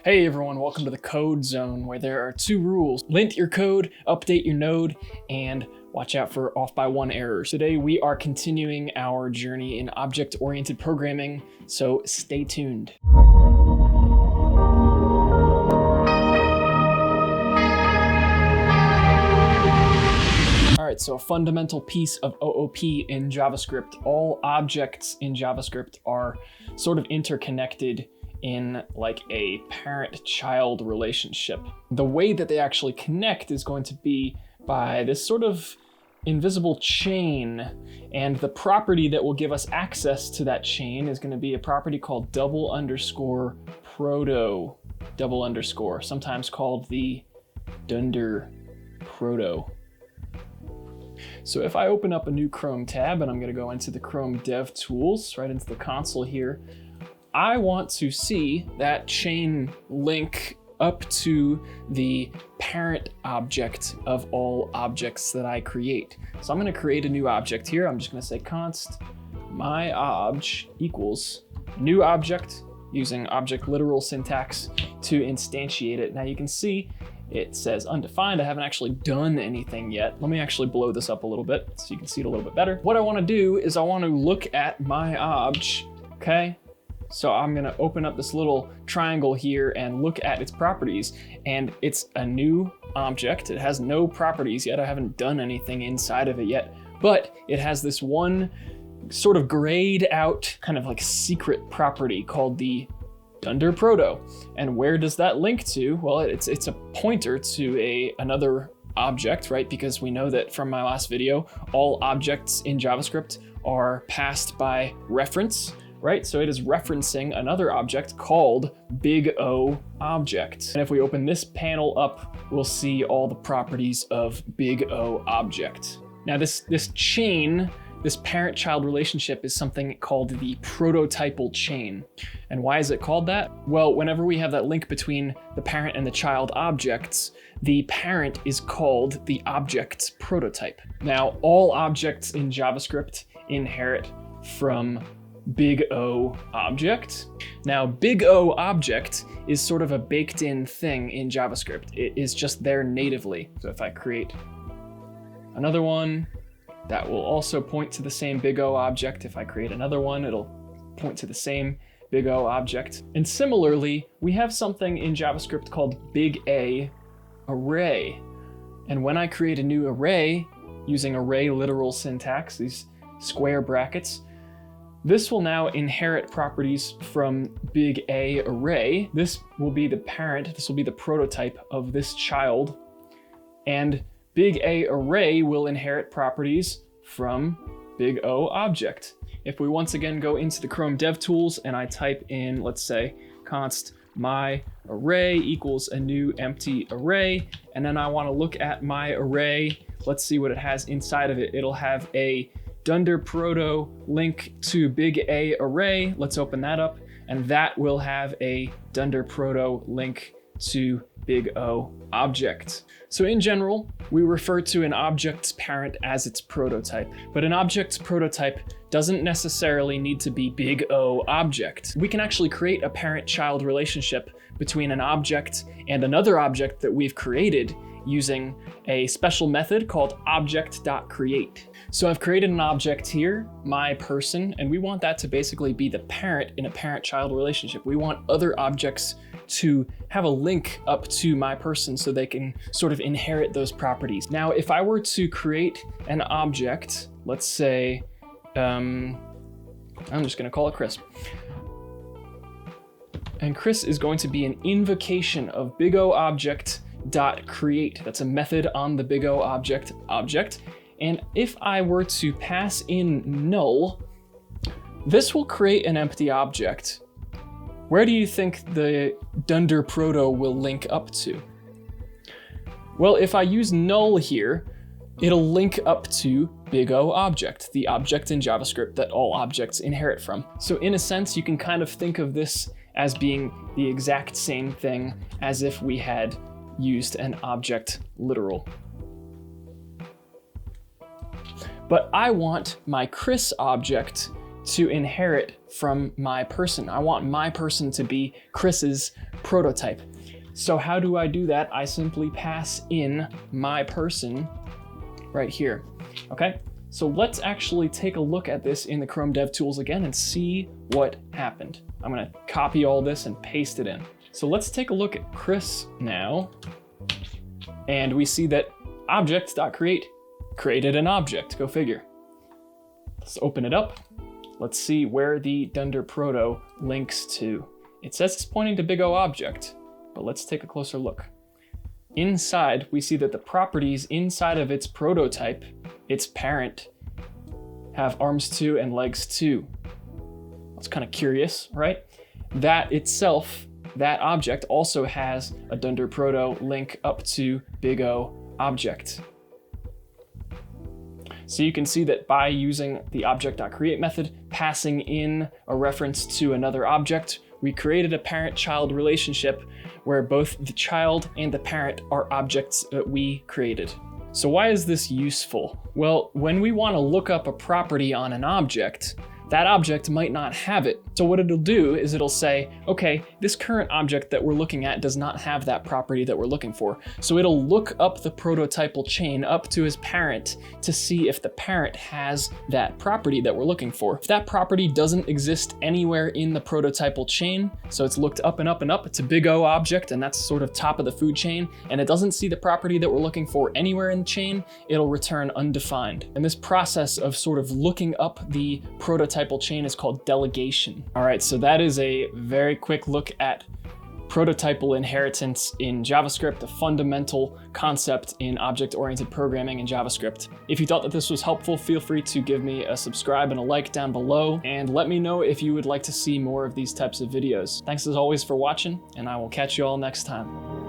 Hey everyone, welcome to the code zone where there are two rules. Lint your code, update your node, and watch out for off by one errors. Today we are continuing our journey in object-oriented programming, so stay tuned. All right, so a fundamental piece of OOP in JavaScript. All objects in JavaScript are sort of interconnected in like a parent-child relationship. The way that they actually connect is going to be by this sort of invisible chain, and the property that will give us access to that chain is going to be a property called _proto, sometimes called the dunder proto. So if I open up a new Chrome tab, and I'm going to go into the Chrome Dev Tools, right into the console here, I want to see that chain link up to the parent object of all objects that I create. So I'm going to create a new object here. I'm just going to say const myObj equals new object, using object literal syntax to instantiate it. Now you can see it says undefined. I haven't actually done anything yet. Let me actually blow this up a little bit so you can see it a little bit better. What I want to do is I want to look at myObj, okay? So I'm gonna open up this little triangle here and look at its properties, and it's a new object. It has no properties yet. I haven't done anything inside of it yet, but it has this one sort of grayed out kind of like secret property called the dunder proto. And where does that link to? Well, it's a pointer to another object, right? Because we know that from my last video, all objects in JavaScript are passed by reference, right? So it is referencing another object called big O object. And if we open this panel up, we'll see all the properties of big O object. Now this chain, this parent-child relationship is something called the prototypal chain. And why is it called that? Well, whenever we have that link between the parent and the child objects, the parent is called the object's prototype. Now, all objects in JavaScript inherit from big O object. Now, big O object is sort of a baked in thing in JavaScript. It is just there natively. So if I create another one, that will also point to the same big O object. If I create another one, it'll point to the same big O object. And similarly, we have something in JavaScript called big A array. And when I create a new array using array literal syntax, these square brackets, this will now inherit properties from big A array. This will be the parent, this will be the prototype of this child. And big A array will inherit properties from big O object. If we once again go into the Chrome Dev Tools and I type in, let's say, const my array equals a new empty array, and then I want to look at my array, let's see what it has inside of it. It'll have a dunder proto link to big A array. Let's open that up, and that will have a dunder proto link to big O object. So in general, we refer to an object's parent as its prototype, but an object's prototype doesn't necessarily need to be big O object. We can actually create a parent-child relationship between an object and another object that we've created using a special method called object.create. So I've created an object here, my person, and we want that to basically be the parent in a parent-child relationship. We want other objects to have a link up to my person so they can sort of inherit those properties. Now, if I were to create an object, let's say, I'm just gonna call it Chris. And Chris is going to be an invocation of big O object.create. That's a method on the big O object. And if I were to pass in null, this will create an empty object. Where do you think the dunder proto will link up to? Well, if I use null here, it'll link up to big O object, the object in JavaScript that all objects inherit from. So in a sense, you can kind of think of this as being the exact same thing as if we had used an object literal. But I want my Chris object to inherit from my person. I want my person to be Chris's prototype. So how do I do that? I simply pass in my person right here, okay? So let's actually take a look at this in the Chrome DevTools again and see what happened. I'm gonna copy all this and paste it in. So let's take a look at Chris now. And we see that object.create created an object, go figure. Let's open it up. Let's see where the Dunder Proto links to. It says it's pointing to big O object, but let's take a closer look. Inside, we see that the properties inside of its prototype, its parent, have arms 2 and legs 2. That's kind of curious, right? That itself, that object also has a Dunder Proto link up to big O object. So you can see that by using the object.create method, passing in a reference to another object, we created a parent-child relationship where both the child and the parent are objects that we created. So why is this useful? Well, when we want to look up a property on an object, that object might not have it. So what it'll do is it'll say, okay, this current object that we're looking at does not have that property that we're looking for. So it'll look up the prototypal chain up to his parent to see if the parent has that property that we're looking for. If that property doesn't exist anywhere in the prototypal chain, so it's looked up and up and up, it's a big O object and that's sort of top of the food chain, and it doesn't see the property that we're looking for anywhere in the chain, it'll return undefined. And this process of sort of looking up the prototypal chain is called delegation. All right, so that is a very quick look at prototypal inheritance in JavaScript, a fundamental concept in object-oriented programming in JavaScript. If you thought that this was helpful, feel free to give me a subscribe and a like down below, and let me know if you would like to see more of these types of videos. Thanks as always for watching, and I will catch you all next time.